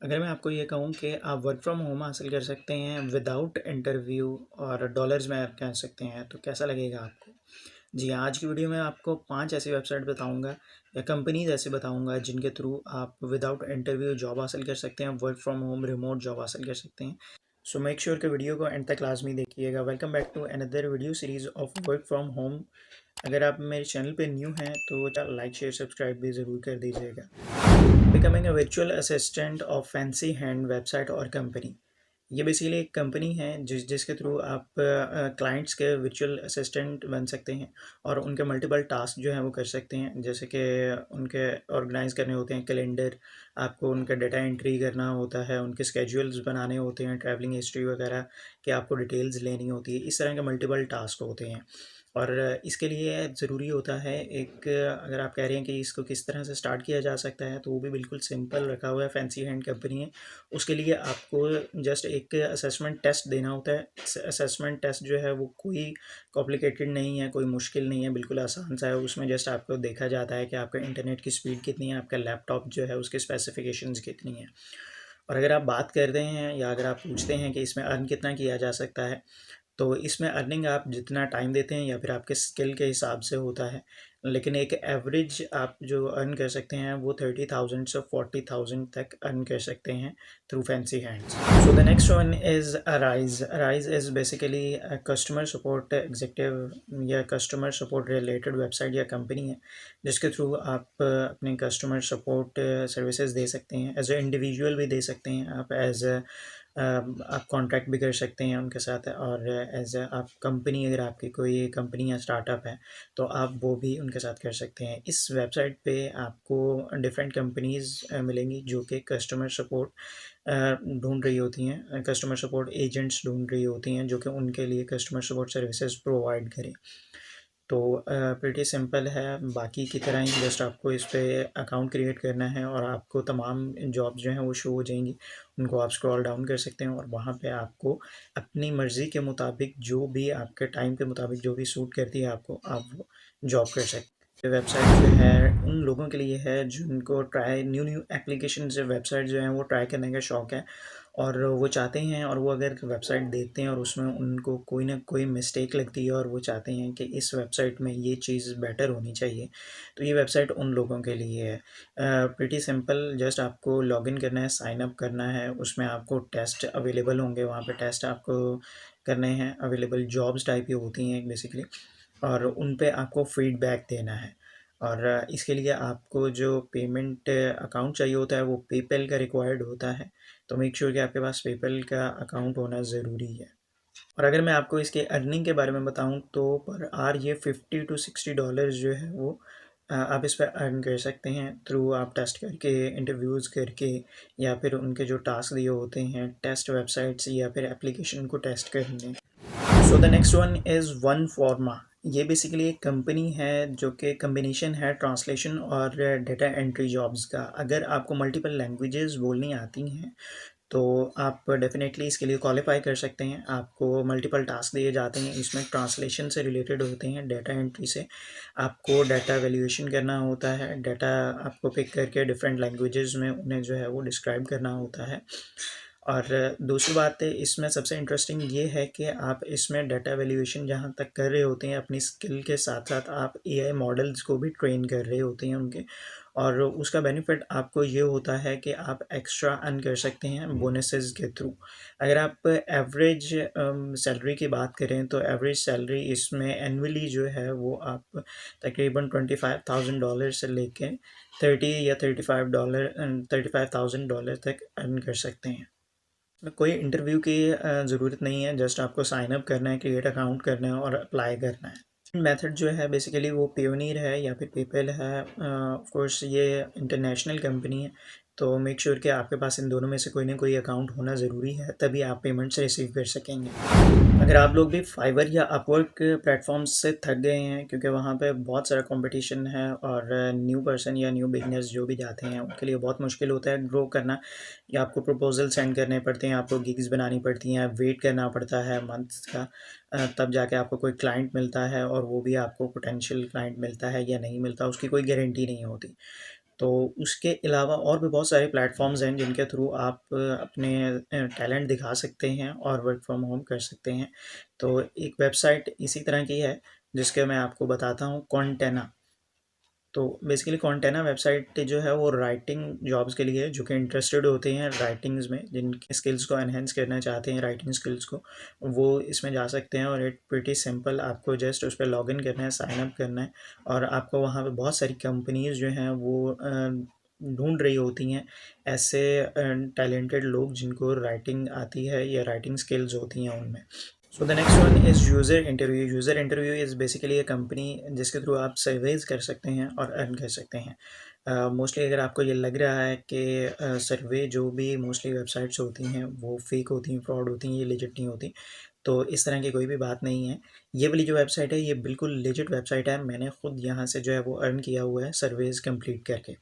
अगर मैं आपको ये कहूँ कि आप वर्क फ्रॉम होम हासिल कर सकते हैं विदाउट इंटरव्यू और डॉलर्स में आप कह सकते हैं, तो कैसा लगेगा आपको? जी हाँ, आज की वीडियो में आपको 5 ऐसी वेबसाइट बताऊँगा या कंपनीज़ ऐसी बताऊँगा जिनके थ्रू आप विदाउट इंटरव्यू जॉब हासिल कर सकते हैं, work from home remote job हासिल कर सकते हैं। सो मेक श्योर कि वीडियो को एंड तक लाज़मी देखिएगा। Welcome back to another video series of work from home. अगर आप मेरे चैनल पे न्यू हैं तो लाइक शेयर सब्सक्राइब भी ज़रूर कर दीजिएगा। Becoming a virtual assistant of fancy hand website और कंपनी। ये बेसिकली एक कंपनी है जिसके थ्रू आप क्लाइंट्स के वर्चुअल असिस्टेंट बन सकते हैं और उनके मल्टीपल टास्क जो हैं वो कर सकते हैं, जैसे कि उनके ऑर्गेनाइज करने होते हैं कैलेंडर, आपको उनका डाटा एंट्री करना होता है, उनके स्केड्यूल्स बनाने होते हैं, ट्रैवलिंग हिस्ट्री वगैरह कि आपको डिटेल्स लेनी होती है। इस तरह के मल्टीपल टास्क होते हैं और इसके लिए ज़रूरी होता है एक, अगर आप कह रहे हैं कि इसको किस तरह से स्टार्ट किया जा सकता है, तो वो भी बिल्कुल सिंपल रखा हुआ है। फैंसी हैंड कंपनी है, उसके लिए आपको जस्ट एक असेसमेंट टेस्ट देना होता है। असेसमेंट टेस्ट जो है वो कोई कॉम्प्लिकेटेड नहीं है, कोई मुश्किल नहीं है, बिल्कुल आसान सा है। उसमें जस्ट आपको देखा जाता है कि आपका इंटरनेट की स्पीड कितनी है, आपका लैपटॉप जो है उसकी स्पेसिफिकेशंस कितनी है। और अगर आप बात कर रहे हैं या अगर आप पूछते हैं कि इसमें अर्न कितना किया जा सकता है, तो इसमें अर्निंग आप जितना टाइम देते हैं या फिर आपके स्किल के हिसाब से होता है, लेकिन एक एवरेज आप जो अर्न कर सकते हैं वो 30,000 से 40,000 तक अर्न कर सकते हैं through fancy hands. So the next one is arise. Arise is basically customer support executive या कस्टमर सपोर्ट रिलेटेड वेबसाइट या कंपनी है, जिसके थ्रू आप अपने कस्टमर सपोर्ट सर्विसेज दे सकते हैं। एज ए इंडिविजुअल भी दे सकते हैं आप, एज आप कॉन्ट्रैक्ट भी कर सकते हैं उनके साथ, और एज आप कंपनी, अगर आपकी कोई कंपनी या स्टार्टअप है तो आप वो भी उनके साथ कर सकते हैं। इस वेबसाइट पे आपको डिफरेंट कंपनीज़ मिलेंगी जो कि कस्टमर सपोर्ट ढूंढ रही होती हैं, कस्टमर सपोर्ट एजेंट्स ढूंढ रही होती हैं जो कि उनके लिए कस्टमर सपोर्ट सर्विसेज प्रोवाइड करें। तो प्रीटी सिंपल है, बाकी की तरह ही जस्ट आपको इस पे अकाउंट क्रिएट करना है और आपको तमाम जॉब्स जो हैं वो शो हो जाएंगी। उनको आप स्क्रॉल डाउन कर सकते हैं और वहाँ पे आपको अपनी मर्ज़ी के मुताबिक, जो भी आपके टाइम के मुताबिक जो भी सूट करती है आपको, आप वो जॉब कर सकते हैं। वेबसाइट जो है उन लोगों के लिए है जिनको ट्राई न्यू न्यू एप्लीकेशन से वेबसाइट जो हैं वो ट्राई करने का शौक़ है और वो चाहते हैं, और वो अगर वेबसाइट देखते हैं और उसमें उनको कोई ना कोई मिस्टेक लगती है और वो चाहते हैं कि इस वेबसाइट में ये चीज़ बेटर होनी चाहिए, तो ये वेबसाइट उन लोगों के लिए है। प्रीटी सिंपल, जस्ट आपको लॉगिन करना है, साइन अप करना है, उसमें आपको टेस्ट अवेलेबल होंगे, वहाँ पे टेस्ट आपको करने हैं अवेलेबल। जॉब्स टाइप की होती हैं बेसिकली, और उन पे आपको फीडबैक देना है। और इसके लिए आपको जो पेमेंट अकाउंट चाहिए होता है वो पेपैल का रिक्वायर्ड होता है, तो मेक श्योर कि आपके पास पेपैल का अकाउंट होना ज़रूरी है। और अगर मैं आपको इसके अर्निंग के बारे में बताऊं तो पर आर ये $50 to $60 जो है वो आप इस पर अर्न कर सकते हैं थ्रू आप टेस्ट करके, इंटरव्यूज़ करके, या फिर उनके जो टास्क दिए होते हैं टेस्ट वेबसाइट्स या फिर एप्लीकेशन को टेस्ट करने। So the next one is one फॉर्मा। ये बेसिकली एक कंपनी है जो कि कम्बिनेशन है ट्रांसलेशन और डेटा एंट्री जॉब्स का। अगर आपको मल्टीपल लैंग्वेजेस बोलनी आती हैं तो आप डेफिनेटली इसके लिए क्वालिफाई कर सकते हैं। आपको मल्टीपल टास्क दिए जाते हैं, इसमें ट्रांसलेशन से रिलेटेड होते हैं, डाटा एंट्री से। आपको डाटा वैल्यूएशन करना होता है, डाटा आपको पिक करके डिफरेंट लैंग्वेजेस में उन्हें जो है वो डिस्क्राइब करना होता है। और दूसरी बात है इसमें सबसे इंटरेस्टिंग ये है कि आप इसमें डाटा वैल्यूएशन जहाँ तक कर रहे होते हैं, अपनी स्किल के साथ साथ आप एआई मॉडल्स को भी ट्रेन कर रहे होते हैं उनके, और उसका बेनिफिट आपको ये होता है कि आप एक्स्ट्रा अर्न कर सकते हैं बोनसेस के थ्रू। अगर आप एवरेज सैलरी की बात करें तो एवरेज सैलरी इसमें एनुअली जो है वो आप तकरीबन $25,000 से लेके 35,000 तक अर्न कर सकते हैं। कोई इंटरव्यू की ज़रूरत नहीं है, जस्ट आपको साइन अप करना है, क्रिएट अकाउंट करना है और अप्लाई करना है। मेथड जो है बेसिकली वो पेयोनियर है या फिर पेपैल है। ऑफ कोर्स ये इंटरनेशनल कंपनी है, तो मेक श्योर कि आपके पास इन दोनों में से कोई ना कोई अकाउंट होना ज़रूरी है, तभी आप पेमेंट्स रिसीव कर सकेंगे। अगर आप लोग भी फाइवर या अपवर्क प्लेटफॉर्म्स से थक गए हैं, क्योंकि वहाँ पे बहुत सारा कंपटीशन है और न्यू पर्सन या न्यू बिगनर्स जो भी जाते हैं उनके लिए बहुत मुश्किल होता है ग्रो करना, या आपको प्रपोजल सेंड करने पड़ते हैं, आपको गिग्स बनानी पड़ती हैं, वेट करना पड़ता है मंथ्स का, तब जाके आपको कोई क्लाइंट मिलता है, और वो भी आपको पोटेंशियल क्लाइंट मिलता है या नहीं मिलता, उसकी कोई गारंटी नहीं होती। तो उसके अलावा और भी बहुत सारे प्लेटफ़ॉर्म्स हैं जिनके थ्रू आप अपने टैलेंट दिखा सकते हैं और वर्क फ्रॉम होम कर सकते हैं। तो एक वेबसाइट इसी तरह की है जिसके मैं आपको बताता हूँ, कॉन्टेना। तो बेसिकली कॉन्टेना वेबसाइट जो है वो राइटिंग जॉब्स के लिए है, जो कि इंटरेस्टेड होते हैं राइटिंग्स में, जिनके स्किल्स को एनहेंस करना चाहते हैं राइटिंग स्किल्स को, वो इसमें जा सकते हैं। और इट प्रिटी सिंपल, आपको जस्ट उस पर लॉगिन करना है, साइन अप करना है, और आपको वहाँ पे बहुत सारी कंपनीज जो हैं वो ढूंढ रही होती हैं ऐसे टैलेंटेड लोग जिनको राइटिंग आती है या राइटिंग स्किल्स होती हैं उनमें। So the next one is user interview. User interview is basically A company जिसके थ्रू आप सर्वेज कर सकते हैं और अर्न कर सकते हैं। मोस्टली अगर आपको ये लग रहा है कि सर्वे जो भी मोस्टली वेबसाइट्स होती हैं वो फेक होती हैं, फ्रॉड होती हैं, ये लेजिट नहीं होती, तो इस तरह की कोई भी बात नहीं है। ये वाली जो वेबसाइट है ये बिल्कुल लेजिट वेबसाइट है। मैंने खुद यहाँ से जो है वो अर्न किया हुआ है सर्वेज कंप्लीट करके।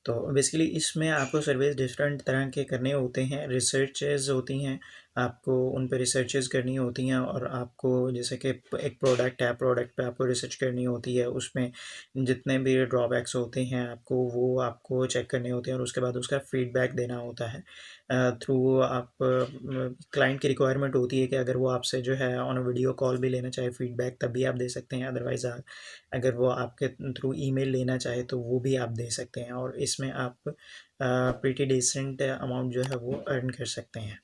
तो बेसिकली इसमें आपको सर्वेस डिफरेंट तरह के करने होते हैं, रिसर्चेज़ होती हैं, आपको उन पे रिसर्चेज़ करनी होती हैं, और आपको जैसे कि एक प्रोडक्ट है, प्रोडक्ट पे आपको रिसर्च करनी होती है, उसमें जितने भी ड्रॉबैक्स होते हैं आपको चेक करने होते हैं, और उसके बाद उसका फीडबैक देना होता है। थ्रू आप क्लाइंट की रिक्वायरमेंट होती है कि अगर वो आपसे जो है ऑन वीडियो कॉल भी लेना चाहे फीडबैक, तब भी आप दे सकते हैं। अदरवाइज़ अगर वो आपके थ्रू ईमेल लेना चाहे तो वो भी आप दे सकते हैं, और इसमें आप प्रीटी डिसेंट अमाउंट जो है वो अर्न कर सकते हैं।